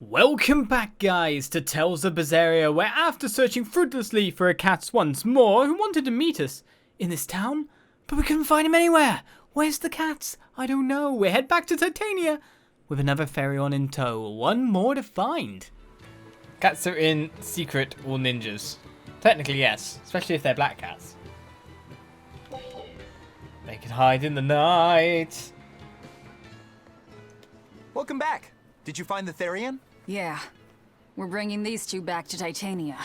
Welcome back, guys, to Tales of Berseria, where after searching fruitlessly for a cat once more who wanted to meet us in this town, but we couldn't find him anywhere. Where's the cats? I don't know. We head back to Titania with another Ferion in tow. One more to find. Cats are in secret or ninjas. Technically, yes, especially if they're black cats. They can hide in the night. Welcome back. Did you find the Therian? Yeah. We're bringing these two back to Titania.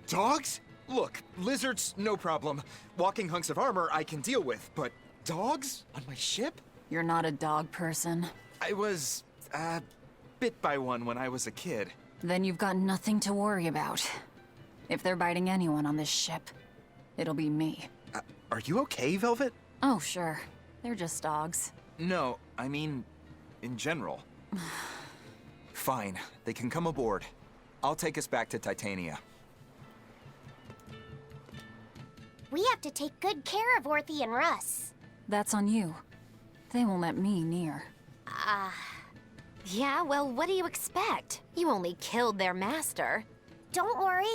Dogs? Look, lizards, no problem. Walking hunks of armor I can deal with, but dogs? On my ship? You're not a dog person. I was, bit by one when I was a kid. Then you've got nothing to worry about. If they're biting anyone on this ship, it'll be me. Are you okay, Velvet? Oh, sure. They're just dogs. No, I mean, in general. Fine, they can come aboard. I'll take us back to Titania. We have to take good care of Orthy and Russ. That's on you. They won't let me near. Yeah, well, what do you expect? You only killed their master. Don't worry,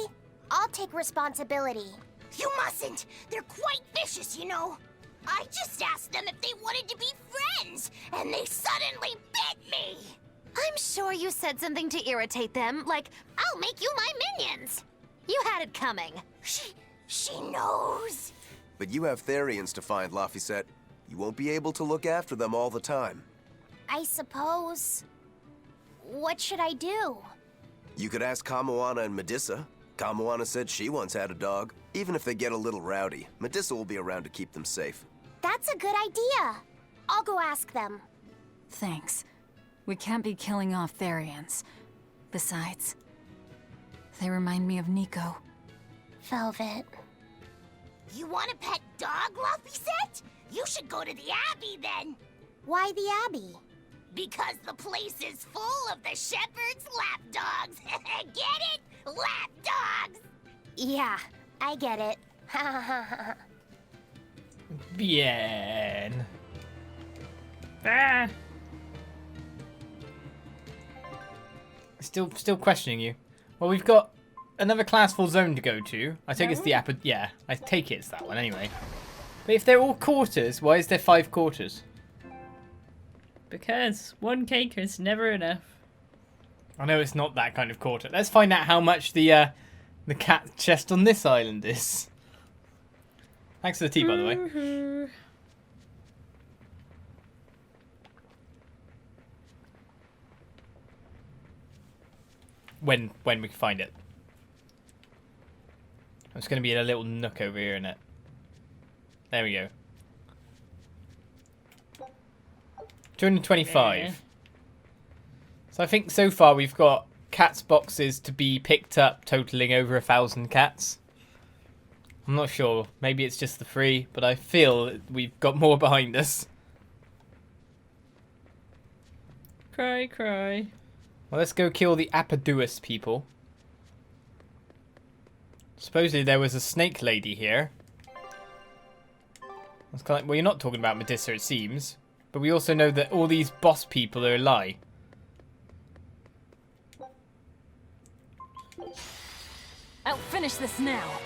I'll take responsibility. You mustn't! They're quite vicious, you know. I just asked them if they wanted to be friends, and they suddenly bit me! I'm sure you said something to irritate them, like, I'll make you my minions! You had it coming. She knows. But you have Therians to find, Laphicet. You won't be able to look after them all the time. I suppose. What should I do? You could ask Kamoana and Medissa. Kamoana said she once had a dog. Even if they get a little rowdy, Medissa will be around to keep them safe. That's a good idea. I'll go ask them. Thanks. We can't be killing off Therians. Besides, they remind me of Nico. Velvet. You want a pet dog, Laphicet? You should go to the Abbey then. Why the Abbey? Because the place is full of the shepherd's lapdogs. Get it? Lapdogs! Yeah, I get it. Bien. Ah. Still questioning you. Well, we've got another classful zone to go to. I take it's the yeah, I take it's that one anyway. But if they're all quarters, why is there 5 quarters? Because one cake is never enough. I know it's not that kind of quarter. Let's find out how much the cat chest on this island is. Thanks for the tea, by the way. When we can find it. It's going to be in a little nook over here, isn't it? There we go. 225. Yeah. So I think so far we've got cats boxes to be picked up totaling over 1,000 cats. I'm not sure. Maybe it's just the 3, but I feel we've got more behind us. Cry, cry. Well, let's go kill the Apaduus people. Supposedly there was a snake lady here. That's kind of, well, you're not talking about Medissa, it seems. But we also know that all these boss people are a lie. I'll finish this now.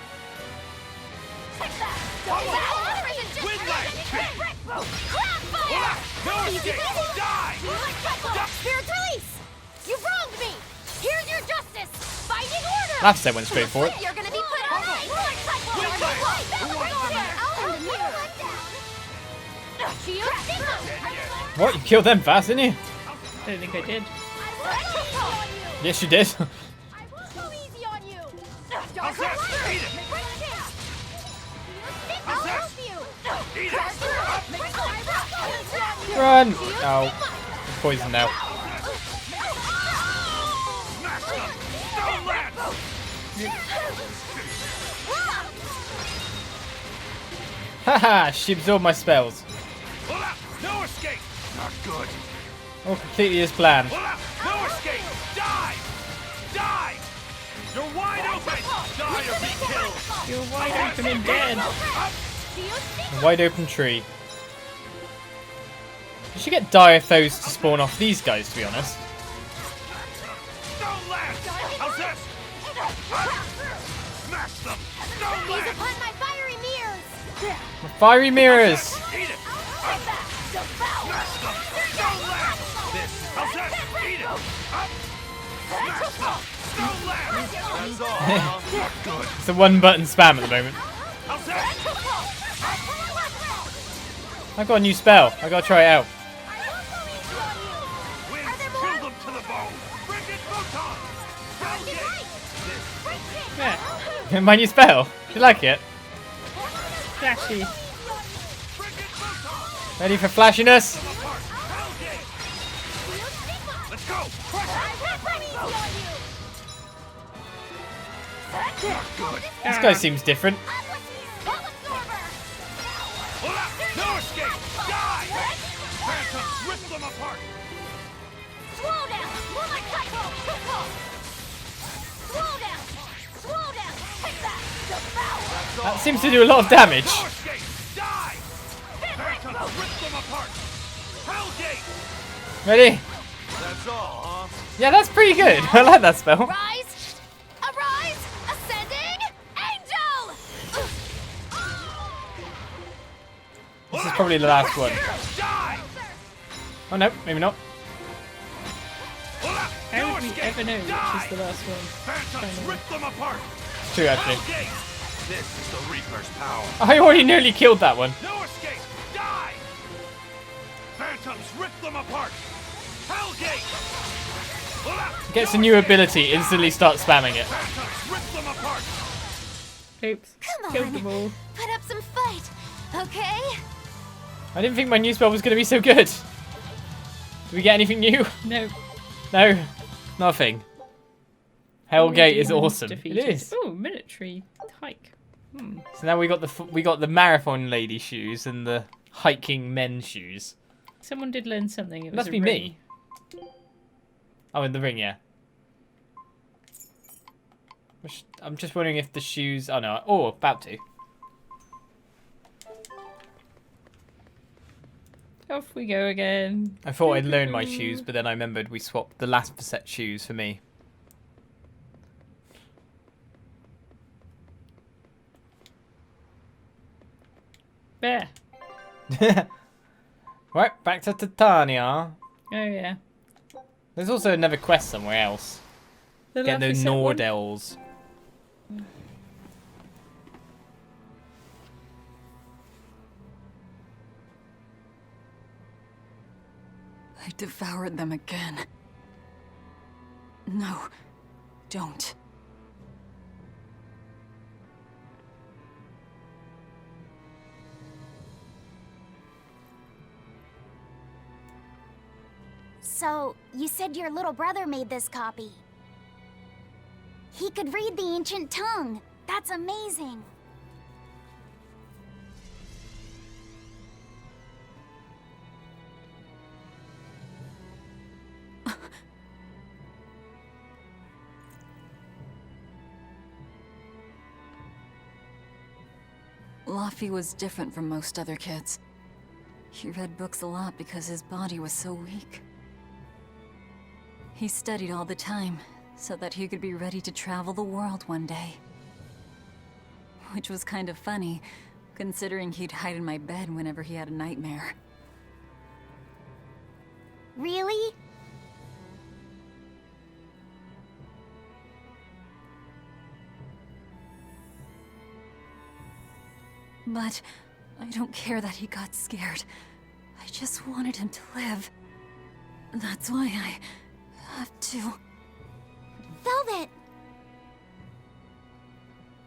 Spirit release! You wronged me! Here's your justice! Fighting order! Laphicet went straight for it. You're gonna be put on ice! What? You killed them fast, didn't you? I don't think I did. Yes, you did. I won't go easy on you! Don't go I'll help you! Run! Oh, it's poisoned now. Haha, she absorbed my spells. No escape! Not good. All completely as planned. No escape! Die! Die! You're wide open! Die or be killed! You're wide open and dead. A wide open tree. You should get dire foes to spawn off these guys, to be honest. Don't land! How's this? Smash them! Don't He's land! upon my fiery mirrors. Fiery mirrors! Eat it! Take that. Devour. Smash them! Don't land! This! How's this? Eat it! Up! Smash them! Don't land! That's all, huh? Good. It's a one button spam at the moment. How's this? I got a new spell. I gotta try it out. Wind, kill them to the bone! Frigid photon! Hellgate! This! Yeah. My new spell. Do you like it? Flashy. Frigid photon! Ready for flashiness? Apart! Hellgate! Let's go! Good. This guy seems different. Pull out! No escape! Die! Phantoms, rip them apart! Slow down. More like Tycho. Slow down. Slow down. Take that. Devour. That seems to do a lot of damage. No escape! Die! Phantoms, rip them apart! Hellgate! Ready? That's all, huh? Yeah, that's pretty good. I like that spell. Rise. Arise. Ascending. Angel. This is probably the last one. Die! Oh no, maybe not. Pull out! How No would we escape! ever know which Die! is the last one? Phantoms, rip them apart! It's true, actually. Hellgate! This is the Reaper's power. I already nearly killed that one. No escape! Die! Phantoms, rip them apart! Hellgate! Pull out! Gets a No new escape! ability, instantly start spamming it. Phantoms, rip them apart! Oops. Come Killed on. them all. Put up some fight. Okay. I didn't think my new spell was going to be so good. Did we get anything new? No. No, nothing. Hellgate is Demons awesome. defeated. It is. Oh, military hike. So now we got the marathon lady shoes and the hiking men shoes. Someone did learn something. It was Must a be ring. me. Oh, in the ring, yeah. I'm just wondering if the shoes. Oh no. Oh, about to. Off we go again. I thought I'd learned my shoes, but then I remembered we swapped the last set shoes for me. There. Right, back to Titania. Oh yeah. There's also another quest somewhere else. The Get those Laphicet one? Nordels. I devoured them again. No, don't. So, you said your little brother made this copy. He could read the ancient tongue. That's amazing. Laffy was different from most other kids. He read books a lot because his body was so weak. He studied all the time, so that he could be ready to travel the world one day. Which was kind of funny, considering he'd hide in my bed whenever he had a nightmare. Really? But I don't care that he got scared. I just wanted him to live. That's why I have to. Velvet!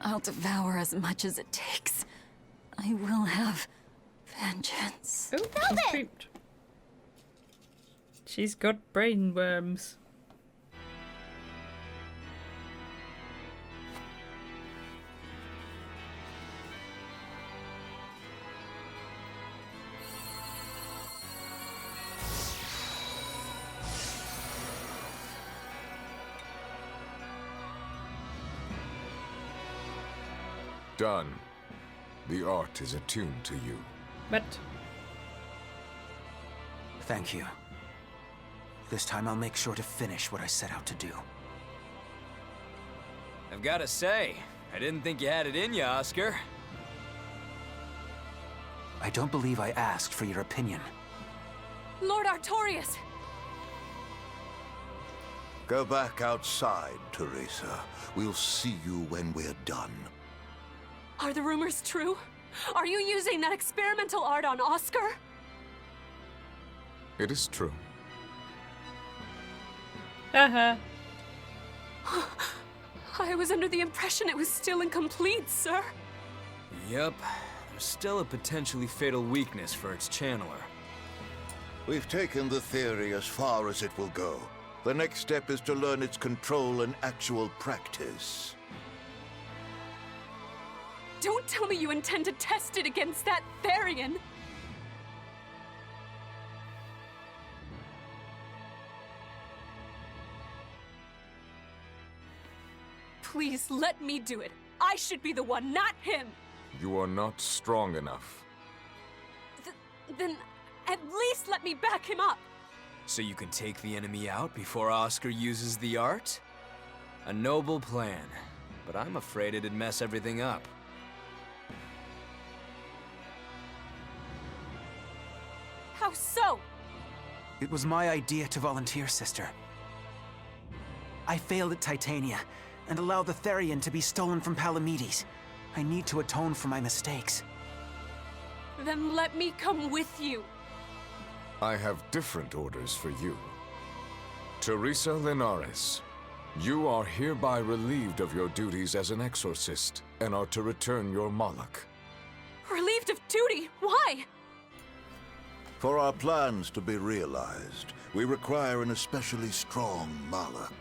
I'll devour as much as it takes. I will have vengeance. Oh, she's pooped. She's got brain worms. Done. The art is attuned to you. But Thank you. This time I'll make sure to finish what I set out to do. I've gotta say, I didn't think you had it in you, Oscar. I don't believe I asked for your opinion. Lord Artorias! Go back outside, Theresa. We'll see you when we're done. Are the rumors true? Are you using that experimental art on Oscar? It is true. Haha. I was under the impression it was still incomplete, sir. Yep, there's still a potentially fatal weakness for its channeler. We've taken the theory as far as it will go. The next step is to learn its control and actual practice. Don't tell me you intend to test it against that Therian! Please, let me do it. I should be the one, not him! You are not strong enough. Then, at least let me back him up! So you can take the enemy out before Oscar uses the art? A noble plan, but I'm afraid it'd mess everything up. How so? It was my idea to volunteer, sister. I failed at Titania, and allowed the Therian to be stolen from Palamedes. I need to atone for my mistakes. Then let me come with you. I have different orders for you. Theresa Linares, you are hereby relieved of your duties as an exorcist, and are to return your Malak. Relieved of duty? Why? For our plans to be realized, we require an especially strong Malak.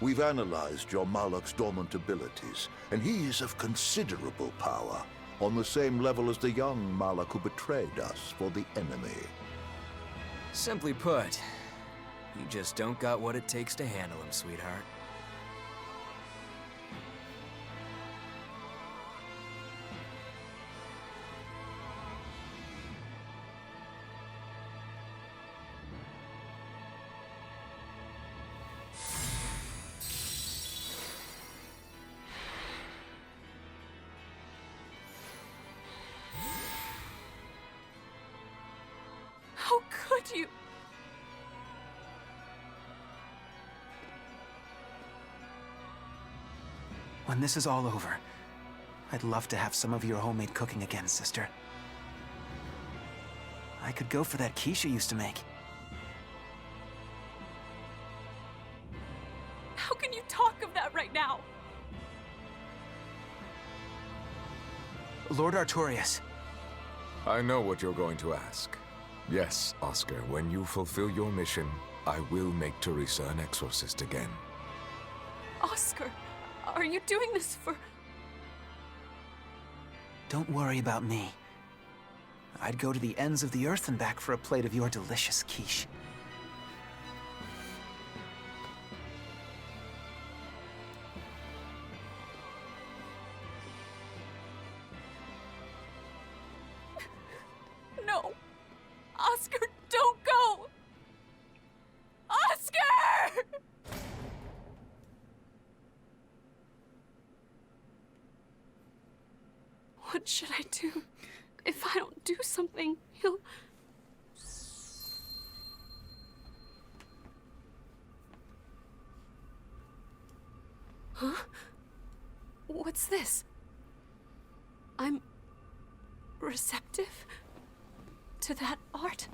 We've analyzed your Malak's dormant abilities, and he is of considerable power, on the same level as the young Malak who betrayed us for the enemy. Simply put, you just don't got what it takes to handle him, sweetheart. How could you? When this is all over, I'd love to have some of your homemade cooking again, sister. I could go for that quiche you used to make. How can you talk of that right now? Lord Artorias. I know what you're going to ask. Yes, Oscar, when you fulfill your mission, I will make Theresa an exorcist again. Oscar, are you doing this for... Don't worry about me. I'd go to the ends of the earth and back for a plate of your delicious quiche. No. Oscar, don't go! Oscar! What should I do? If I don't do something, he'll... Huh? What's this? I'm... receptive to that art.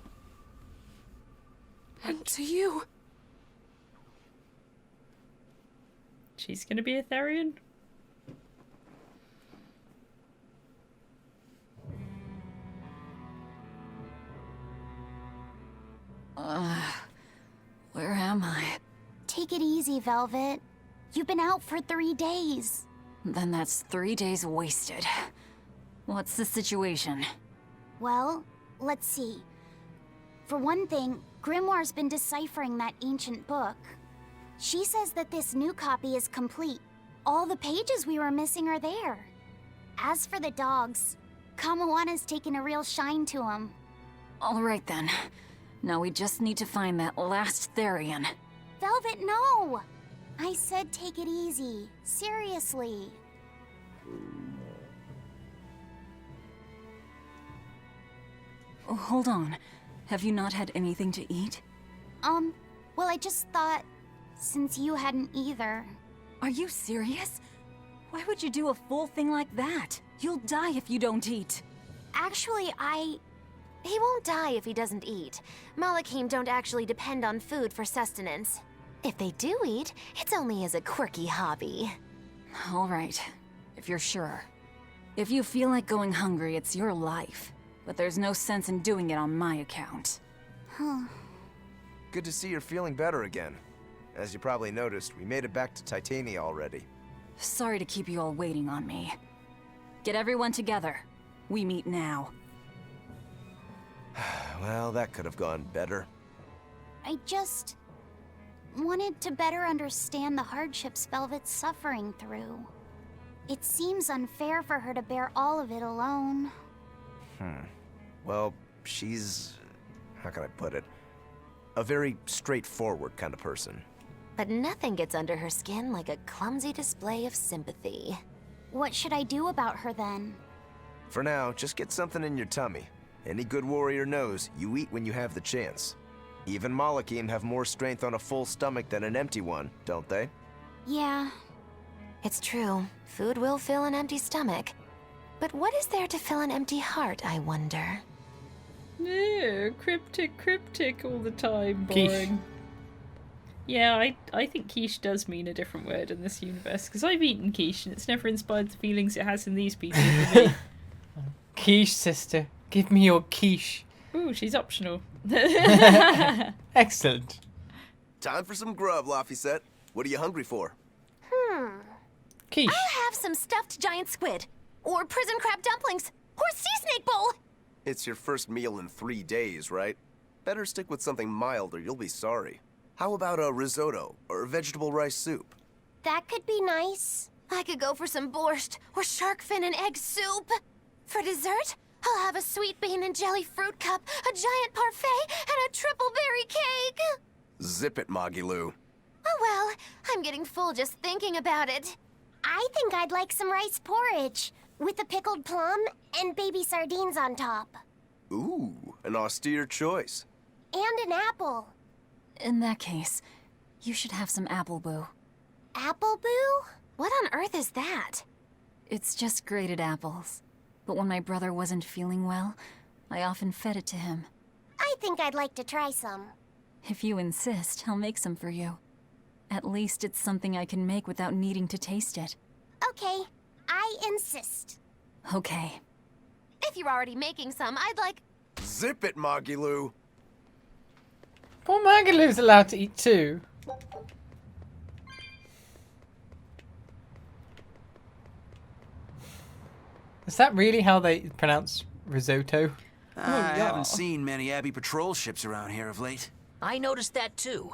And to you. She's gonna be a Therian? Where am I? Take it easy, Velvet. You've been out for 3 days. Then that's 3 days wasted. What's the situation? Well, let's see. For one thing, Grimoire's been deciphering that ancient book. She says that this new copy is complete. All the pages we were missing are there. As for the dogs, Kamoana's taken a real shine to them. All right then. Now we just need to find that last Therian. Velvet, no! I said take it easy. Seriously. Oh, hold on. Have you not had anything to eat? Well, I just thought, since you hadn't either. Are you serious? Why would you do a full thing like that? You'll die if you don't eat. Actually, He won't die if he doesn't eat. Malachim don't actually depend on food for sustenance. If they do eat, it's only as a quirky hobby. All right, if you're sure. If you feel like going hungry, it's your life. But there's no sense in doing it on my account. Huh. Good to see you're feeling better again. As you probably noticed, we made it back to Titania already. Sorry to keep you all waiting on me. Get everyone together. We meet now. Well, that could have gone better. I just wanted to better understand the hardships Velvet's suffering through. It seems unfair for her to bear all of it alone. Well, she's... how can I put it? A very straightforward kind of person. But nothing gets under her skin like a clumsy display of sympathy. What should I do about her then? For now, just get something in your tummy. Any good warrior knows you eat when you have the chance. Even Malachim have more strength on a full stomach than an empty one, don't they? Yeah. It's true. Food will fill an empty stomach. But what is there to fill an empty heart, I wonder? No, cryptic all the time. Quiche. Boring. Yeah, I think quiche does mean a different word in this universe, because I've eaten quiche and it's never inspired the feelings it has in these people for me. Quiche, sister. Give me your quiche. Ooh, she's optional. Excellent. Time for some grub, Laphicet. What are you hungry for? Quiche. I'll have some stuffed giant squid, or prison crab dumplings, or sea snake bowl. It's your first meal in 3 days, right? Better stick with something mild or you'll be sorry. How about a risotto or vegetable rice soup? That could be nice. I could go for some borscht or shark fin and egg soup. For dessert, I'll have a sweet bean and jelly fruit cup, a giant parfait, and a triple berry cake. Zip it, Magilu. Oh well, I'm getting full just thinking about it. I think I'd like some rice porridge with a pickled plum and baby sardines on top. Ooh, an austere choice. And an apple. In that case, you should have some apple boo. Apple boo? What on earth is that? It's just grated apples. But when my brother wasn't feeling well, I often fed it to him. I think I'd like to try some. If you insist, I'll make some for you. At least it's something I can make without needing to taste it. Okay, I insist. Okay. If you're already making some, I'd like... Zip it, Magilu. Poor Magalu's allowed to eat too. Is that really how they pronounce risotto? I haven't seen many Abbey patrol ships around here of late. I noticed that too.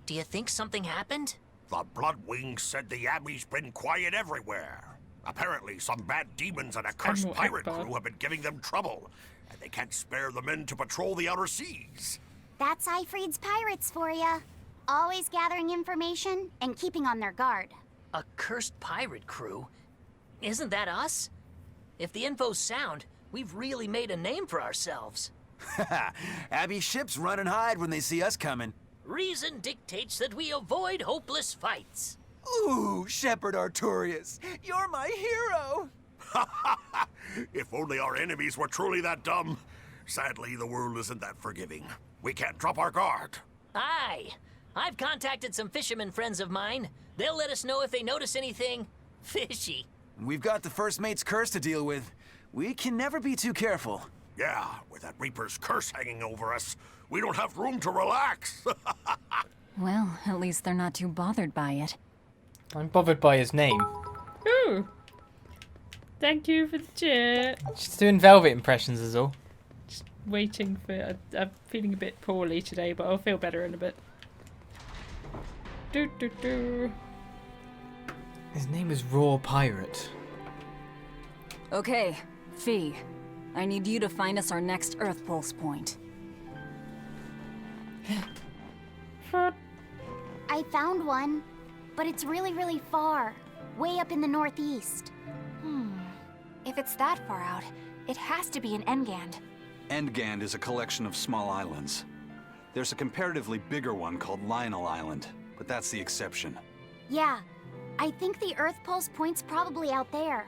Do you think something happened? The Bloodwings said the Abbey's been quiet everywhere. Apparently, some bad demons and a cursed pirate crew have been giving them trouble, and they can't spare the men to patrol the outer seas. That's Eifried's pirates for ya. Always gathering information and keeping on their guard. A cursed pirate crew? Isn't that us? If the info's sound, we've really made a name for ourselves. Abbey ships run and hide when they see us coming. Reason dictates that we avoid hopeless fights. Ooh, Shepherd Arturius, you're my hero! If only our enemies were truly that dumb. Sadly, the world isn't that forgiving. We can't drop our guard. Aye. I've contacted some fishermen friends of mine. They'll let us know if they notice anything fishy. We've got the first mate's curse to deal with. We can never be too careful. Yeah, with that Reaper's curse hanging over us, we don't have room to relax. Well, at least they're not too bothered by it. I'm bothered by his name. Ooh. Thank you for the cheer. Just doing Velvet impressions is all. Just waiting for... I'm feeling a bit poorly today, but I'll feel better in a bit. His name is Raw Pirate. Okay, Fee. I need you to find us our next Earth Pulse point. I found one, but it's really far. Way up in the northeast. If it's that far out, it has to be in Engand. Engand is a collection of small islands. There's a comparatively bigger one called Lionel Island, but that's the exception. Yeah, I think the Earth Pulse point's probably out there.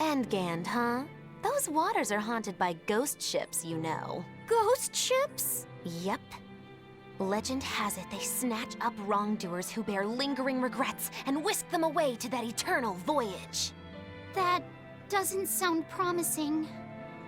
Engand, huh? Those waters are haunted by ghost ships, you know. Ghost ships? Yep. Legend has it they snatch up wrongdoers who bear lingering regrets and whisk them away to that eternal voyage. That doesn't sound promising.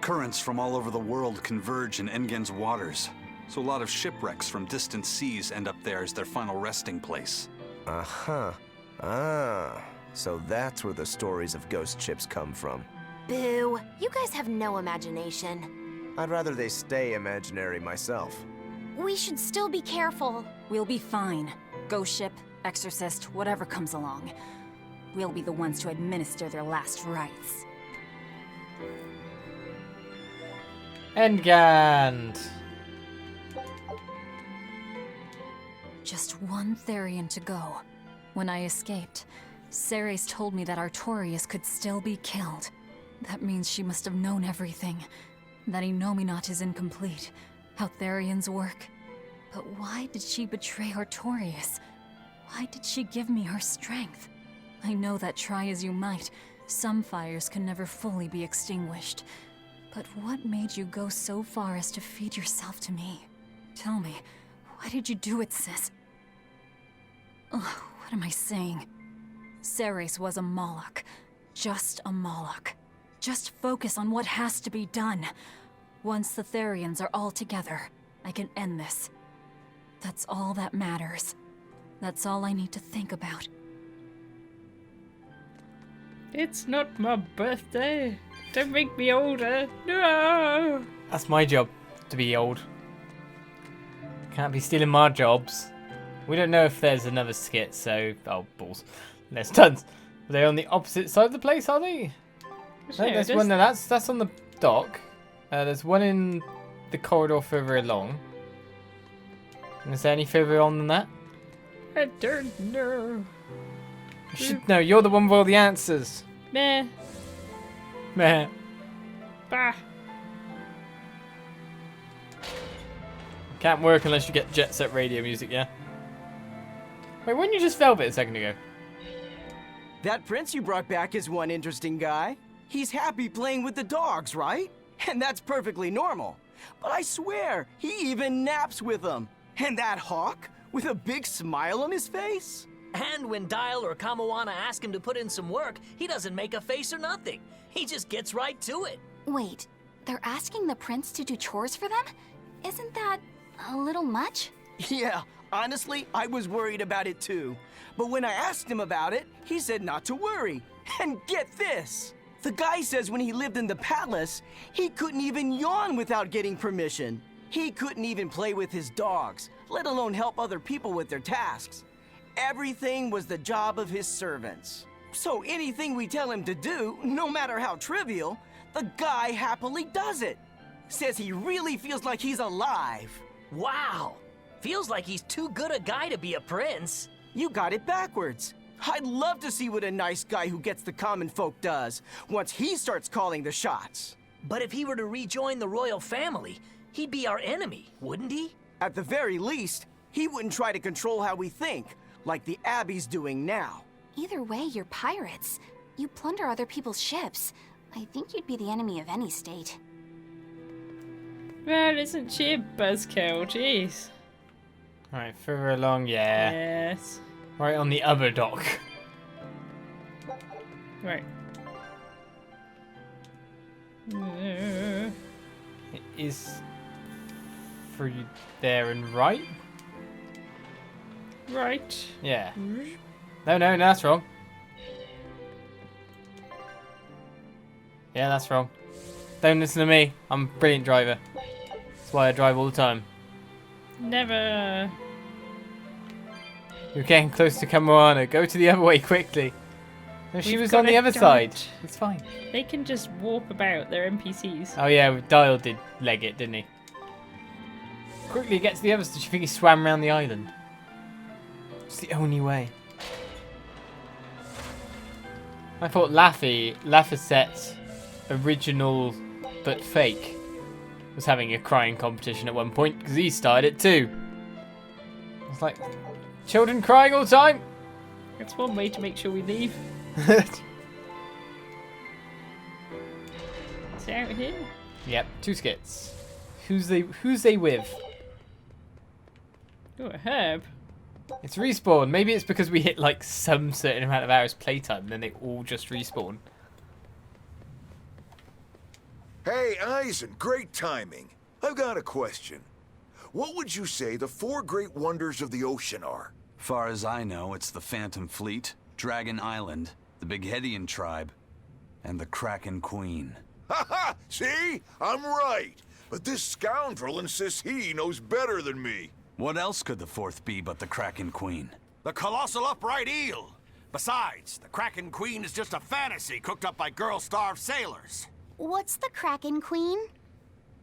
Currents from all over the world converge in Engand's waters, so a lot of shipwrecks from distant seas end up there as their final resting place. Uh-huh. Ah, so that's where the stories of ghost ships come from. Boo, you guys have no imagination. I'd rather they stay imaginary myself. We should still be careful. We'll be fine. Ghost ship, exorcist, whatever comes along. We'll be the ones to administer their last rites. Engand! Just one Therian to go. When I escaped, Ceres told me that Artorias could still be killed. That means she must have known everything. That Enominat is incomplete. How Therians work. But why did she betray Artorias? Why did she give me her strength? I know that try as you might, some fires can never fully be extinguished. But what made you go so far as to feed yourself to me? Tell me, why did you do it, sis? Ugh, what am I saying? Ceres was a Moloch. Just a Moloch. Just focus on what has to be done. Once the Therians are all together, I can end this. That's all that matters. That's all I need to think about. It's not my birthday. Don't make me older. No! That's my job, to be old. Can't be stealing my jobs. We don't know if there's another skit, so... Oh, balls. There's tons. Are they on the opposite side of the place, are they? No, there's one. No, that's on the dock. There's one in the corridor further along. And is there any further on than that? I don't know. You should know. You're the one with all the answers. Meh. Meh. Bah. Can't work unless you get jet set radio music, yeah? Wait, weren't you just Velvet a second ago? That prince you brought back is one interesting guy. He's happy playing with the dogs, right? And that's perfectly normal. But I swear, he even naps with them. And that hawk, with a big smile on his face? And when Dial or Kamawana ask him to put in some work, he doesn't make a face or nothing. He just gets right to it. Wait, they're asking the prince to do chores for them? Isn't that a little much? Yeah, honestly, I was worried about it too. But when I asked him about it, he said not to worry. And get this! The guy says when he lived in the palace, he couldn't even yawn without getting permission. He couldn't even play with his dogs, let alone help other people with their tasks. Everything was the job of his servants. So anything we tell him to do, no matter how trivial, the guy happily does it. Says he really feels like he's alive. Wow! Feels like he's too good a guy to be a prince. You got it backwards. I'd love to see what a nice guy who gets the common folk does once he starts calling the shots. But if he were to rejoin the royal family, he'd be our enemy, wouldn't he? At the very least, he wouldn't try to control how we think, like the Abbey's doing now. Either way, you're pirates. You plunder other people's ships. I think you'd be the enemy of any state. Well, isn't she a buzzkill? Jeez. Alright, further along, yeah. Yes. Right on the other dock. Right. It is through there and right? Right. Yeah. No, that's wrong. Yeah, that's wrong. Don't listen to me. I'm a brilliant driver. That's why I drive all the time. Never. You're getting close to Kamawana. Go to the other way quickly. No, she was on the other side. It's fine. They can just warp about. They're NPCs. Oh yeah, Dial did leg it, didn't he? quickly get to the others? Did you think he swam around the island? It's the only way. I thought Laphicet, original but fake, was having a crying competition at one point because he started it too. It's like, children crying all the time. That's one way to make sure we leave. Is it out here? Yep, 2 skits. Who's they with? Oh, a herb. It's respawn. Maybe it's because we hit like some certain amount of hours playtime, then they all just respawn. Hey, Eisen, great timing. I've got a question. What would you say the 4 great wonders of the ocean are? Far as I know, it's the Phantom Fleet, Dragon Island, the Bighedian tribe, and the Kraken Queen. Ha! See? I'm right. But this scoundrel insists he knows better than me. What else could the 4th be but the Kraken Queen? The colossal upright eel. Besides, the Kraken Queen is just a fantasy cooked up by girl-starved sailors. What's the Kraken Queen?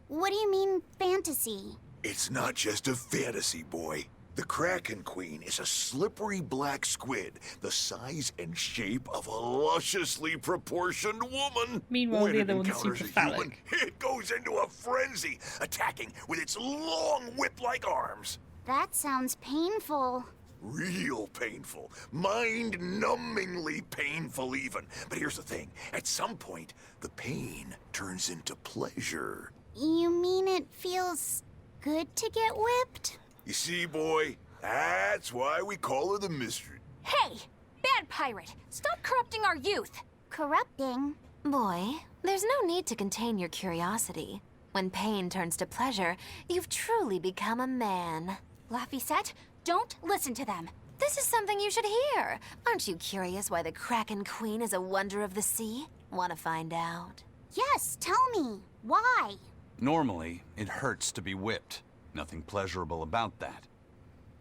What do you mean, fantasy? It's not just a fantasy, boy. The Kraken Queen is a slippery black squid, the size and shape of a lusciously proportioned woman. Meanwhile, when the it other one's encounters super a human, phallic. it goes into a frenzy, attacking with its long whip-like arms. That sounds painful. Real painful. Mind-numbingly painful even. But here's the thing. At some point, the pain turns into pleasure. You mean it feels good to get whipped? You see, boy? That's why we call her the mystery. Hey, bad pirate, stop corrupting our youth. Corrupting? Boy, there's no need to contain your curiosity. When pain turns to pleasure, you've truly become a man. Laphicet, don't listen to them. This is something you should hear. Aren't you curious why the Kraken Queen is a wonder of the sea? Want to find out? Yes, tell me. Why? Normally, it hurts to be whipped. Nothing pleasurable about that.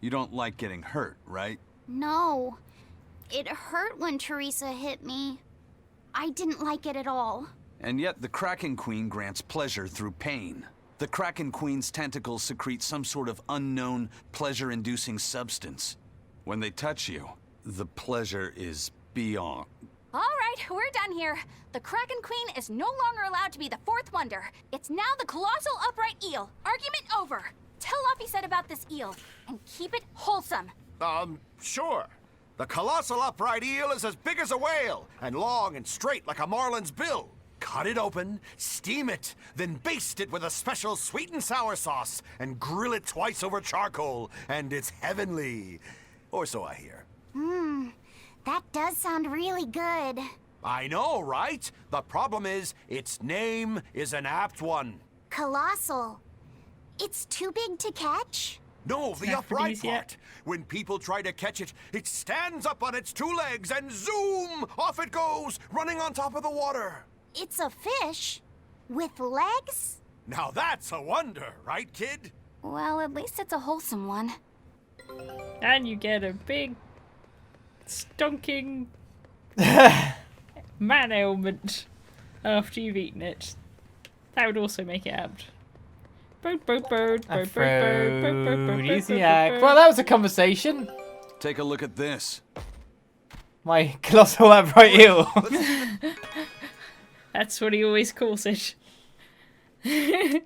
You don't like getting hurt, right? No. It hurt when Theresa hit me. I didn't like it at all. And yet the Kraken Queen grants pleasure through pain. The Kraken Queen's tentacles secrete some sort of unknown, pleasure-inducing substance. When they touch you, the pleasure is beyond. All right, we're done here. The Kraken Queen is no longer allowed to be the 4th wonder. It's now the colossal upright eel. Argument over. Tell Laphicet about this eel, and keep it wholesome. Sure. The colossal upright eel is as big as a whale, and long and straight like a marlin's bill. Cut it open, steam it, then baste it with a special sweet and sour sauce, and grill it twice over charcoal, and it's heavenly. Or so I hear. That does sound really good. I know, right? The problem is, its name is an apt one. Colossal. It's too big to catch? No, the upright part. When people try to catch it, it stands up on its 2 legs and zoom! Off it goes, running on top of the water. It's a fish? With legs? Now that's a wonder, right, kid? Well, at least it's a wholesome one. And you get a big, stonking man ailment after you've eaten it. That would also make it apt. Aphrodisiac. Well, that was a conversation. Take a look at this. My colossal upright eel. That's what he always calls it. The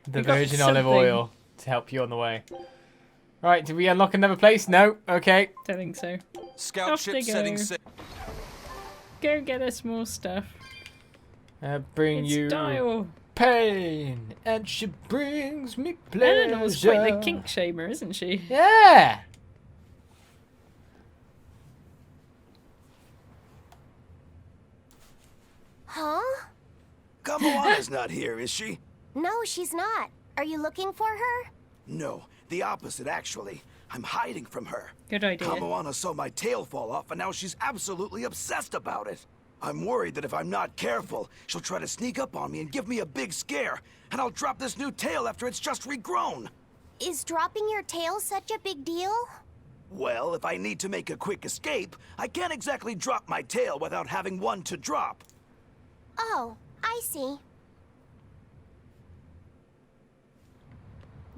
virgin olive oil to help you on the way. Right, did we unlock another place? No? Okay. Don't think so. Scout Off ship they go. setting sail. Go get us more stuff. Bring It's you Dial. pain, and she brings me pleasure. Eleanor's quite the kink shamer, isn't she? Yeah. Huh? Kamawana's not here, is she? No, she's not. Are you looking for her? No, the opposite, actually. I'm hiding from her. Good idea. Kamawana saw my tail fall off, and now she's absolutely obsessed about it. I'm worried that if I'm not careful, she'll try to sneak up on me and give me a big scare, and I'll drop this new tail after it's just regrown. Is dropping your tail such a big deal? Well, if I need to make a quick escape, I can't exactly drop my tail without having one to drop. Oh, I see.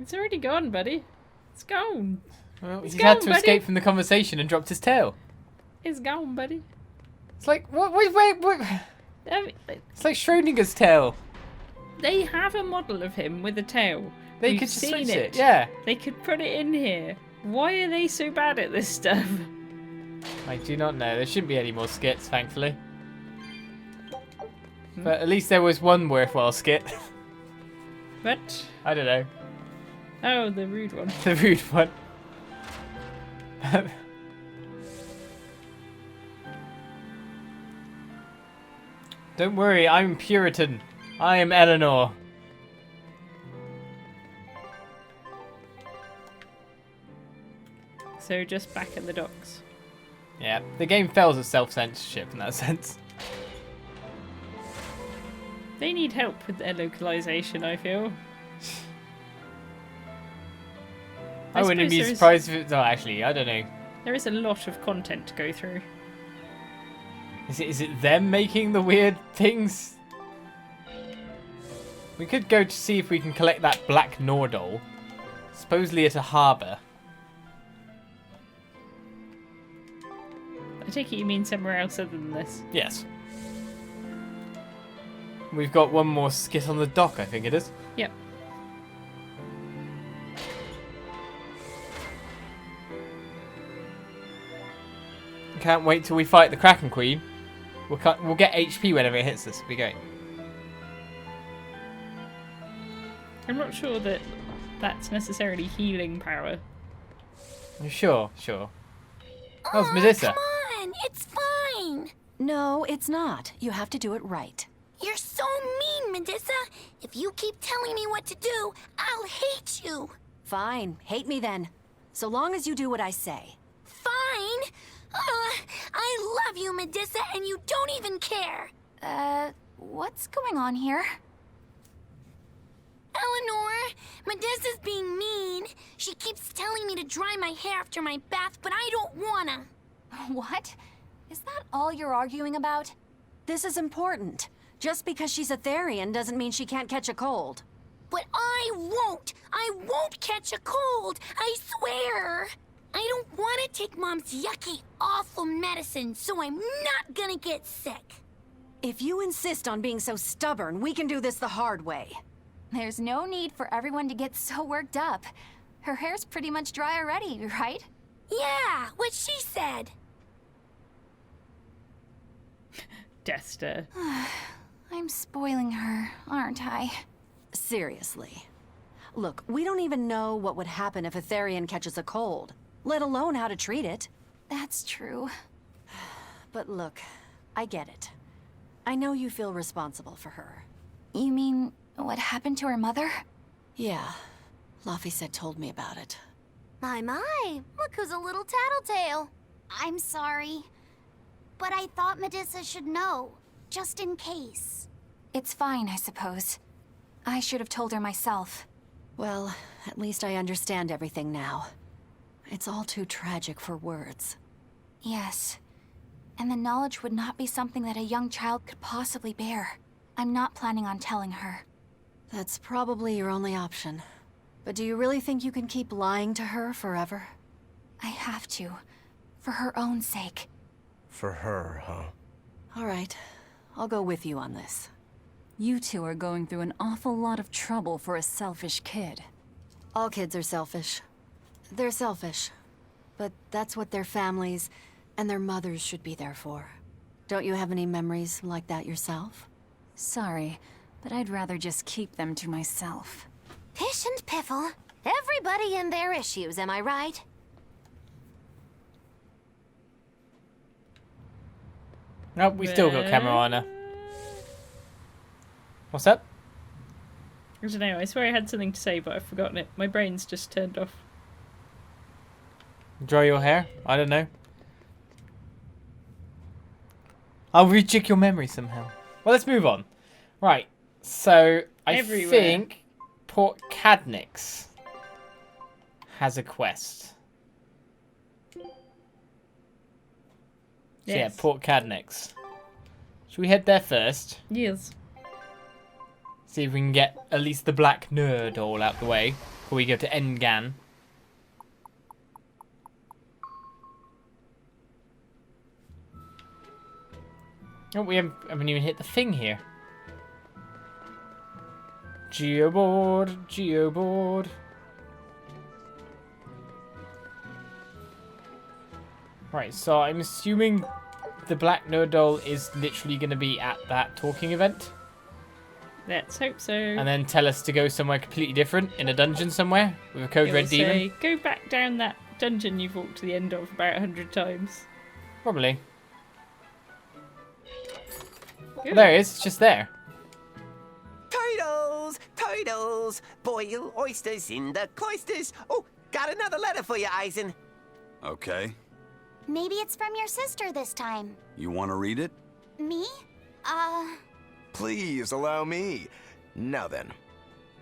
It's already gone, buddy. It's gone. Well, It's he had gone, to buddy. escape from the conversation and dropped his tail. It's gone, buddy. It's like, wait. It's like Schrodinger's tail. They have a model of him with a tail. They We've could just seen switch it, yeah. They could put it in here. Why are they so bad at this stuff? I do not know. There shouldn't be any more skits, thankfully. But at least there was one worthwhile skit. What? I don't know. Oh, the rude one. The rude one. Don't worry, I'm Puritan. I am Eleanor. So just back at the docks. Yeah, the game fails at self-censorship in that sense. They need help with their localization, I feel. I wouldn't suppose be there surprised if it... No, actually, I don't know. There is a lot of content to go through. Is it them making the weird things? We could go to see if we can collect that black Nordal. Supposedly at a harbour. I take it you mean somewhere else other than this. Yes. We've got one more skit on the dock, I think it is. Yep. Can't wait till we fight the Kraken Queen. We'll get HP whenever it hits us. It'll be great. I'm not sure that that's necessarily healing power. Sure. That was Medusa. Come on, it's fine. No, it's not. You have to do it right. You're so mean, Medusa. If you keep telling me what to do, I'll hate you. Fine, hate me then. So long as you do what I say. Fine. I love you, Medusa, and you don't even care. What's going on here? Eleanor, Medusa's being mean. She keeps telling me to dry my hair after my bath, but I don't wanna. What? Is that all you're arguing about? This is important. Just because she's a Therian doesn't mean she can't catch a cold. But I won't. I won't catch a cold. I swear. I don't want to take Mom's yucky, awful medicine, so I'm not gonna get sick. If you insist on being so stubborn, we can do this the hard way. There's no need for everyone to get so worked up. Her hair's pretty much dry already, right? Yeah, what she said. Death stare. I'm spoiling her, aren't I? Seriously. Look, we don't even know what would happen if a Therian catches a cold, let alone how to treat it. That's true. But look, I get it. I know you feel responsible for her. You mean what happened to her mother? Yeah. Laphicet told me about it. My, look who's a little tattletale. I'm sorry, but I thought Medusa should know, just in case. It's fine, I suppose. I should have told her myself. Well, at least I understand everything now. It's all too tragic for words. Yes. And the knowledge would not be something that a young child could possibly bear. I'm not planning on telling her. That's probably your only option. But do you really think you can keep lying to her forever? I have to. For her own sake. For her, huh? All right. I'll go with you on this. You two are going through an awful lot of trouble for a selfish kid. All kids are selfish. They're selfish. But that's what their families and their mothers should be there for. Don't you have any memories like that yourself? Sorry, but I'd rather just keep them to myself. Pish and piffle. Everybody and their issues, am I right? Nope, we still got camera on her. What's up? I don't know, I swear I had something to say, but I've forgotten it. My brain's just turned off. Dry your hair? I don't know. I'll rejig your memory somehow. Well, let's move on. Right, so I think Port Cadnix has a quest. So yeah, Port Cadnix. Should we head there first? Yes. See if we can get at least the black nerd all out the way. before we go to Engan. Oh, we haven't even hit the thing here. Geoboard, geoboard. Right, so I'm assuming the Black Nerd Doll is literally going to be at that talking event. Let's hope so. And then tell us to go somewhere completely different, in a dungeon somewhere, with a code red demon. Go back down that dungeon you've walked to the end of about 100 times. Probably. Well, there it is, it's just there. Turtles! Turtles! Boil oysters in the cloisters! Oh, got another letter for you, Eisen. Okay. Maybe it's from your sister this time. You want to read it? Me? Please allow me. Now then.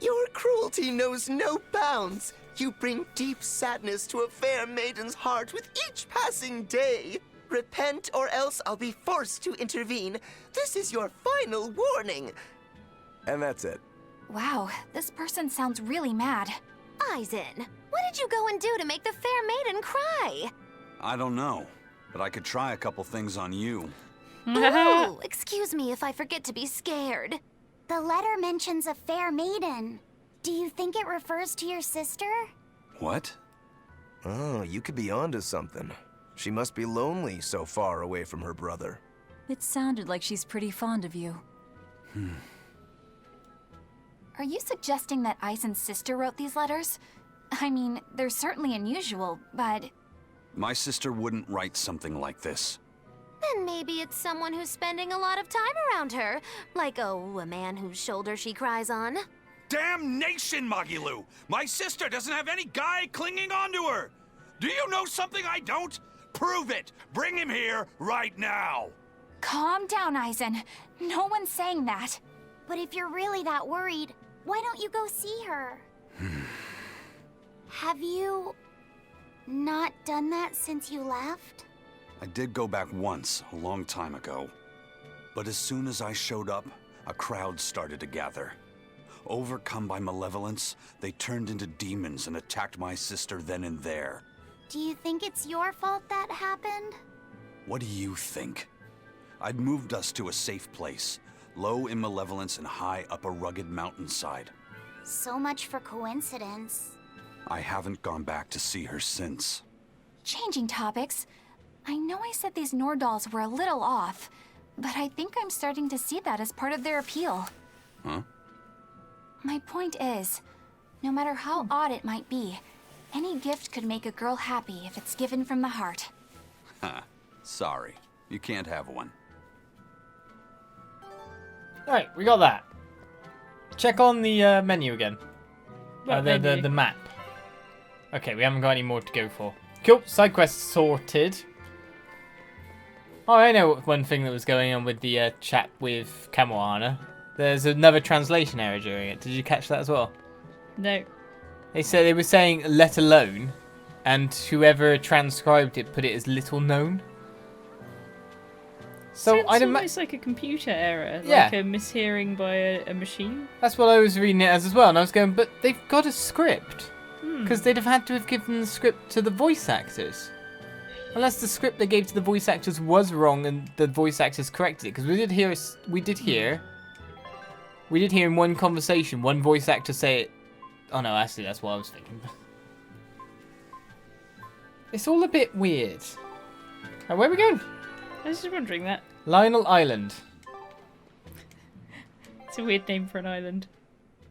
Your cruelty knows no bounds. You bring deep sadness to a fair maiden's heart with each passing day. Repent, or else I'll be forced to intervene. This is your final warning. And that's it. Wow, this person sounds really mad. Eisen, what did you go and do to make the fair maiden cry? I don't know, but I could try a couple things on you. Ooh, excuse me if I forget to be scared. The letter mentions a fair maiden. Do you think it refers to your sister? What? Oh, you could be onto something. She must be lonely so far away from her brother. It sounded like she's pretty fond of you. Are you suggesting that Eisen's sister wrote these letters? I mean, they're certainly unusual, but... My sister wouldn't write something like this. Then maybe it's someone who's spending a lot of time around her. Like, oh, a man whose shoulder she cries on. Damnation, Magilu! My sister doesn't have any guy clinging onto her! Do you know something I don't? Prove it! Bring him here right now! Calm down, Eisen. No one's saying that. But if you're really that worried, why don't you go see her? Have you not done that since you left? I did go back once, a long time ago. But as soon as I showed up, a crowd started to gather. Overcome by malevolence, they turned into demons and attacked my sister then and there. Do you think it's your fault that happened? What do you think? I'd moved us to a safe place, low in malevolence and high up a rugged mountainside. So much for coincidence. I haven't gone back to see her since. Changing topics. I know I said these Nordals were a little off, but I think I'm starting to see that as part of their appeal. Huh? My point is, no matter how odd it might be, any gift could make a girl happy if it's given from the heart. Ha. Sorry. You can't have one. Alright, we got that. Check on the menu again. The map. Okay, we haven't got any more to go for. Cool, side quests sorted. Oh, I know one thing that was going on with the chat with Kamoana. There's another translation error during it. Did you catch that as well? No. They were saying let alone, and whoever transcribed it put it as little known. So it's almost like a computer error, yeah, like a mishearing by a machine. That's what I was reading it as well, and I was going, but they've got a script. Because they'd have had to have given the script to the voice actors. Unless the script they gave to the voice actors was wrong and the voice actors corrected it. Because we did hear in one conversation, one voice actor say it. Oh no, actually that's what I was thinking. It's all a bit weird. Oh, where are we going? I was just wondering that. Lionel Island. It's a weird name for an island.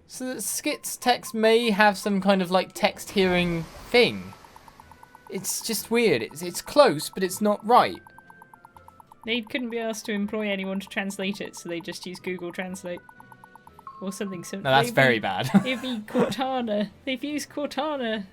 So the skit's text may have some kind of like text hearing thing. It's just weird. It's close, but it's not right. They couldn't be asked to employ anyone to translate it, so they just use Google Translate. Or something similar. No, that's very bad. It'd be Cortana. They've used Cortana.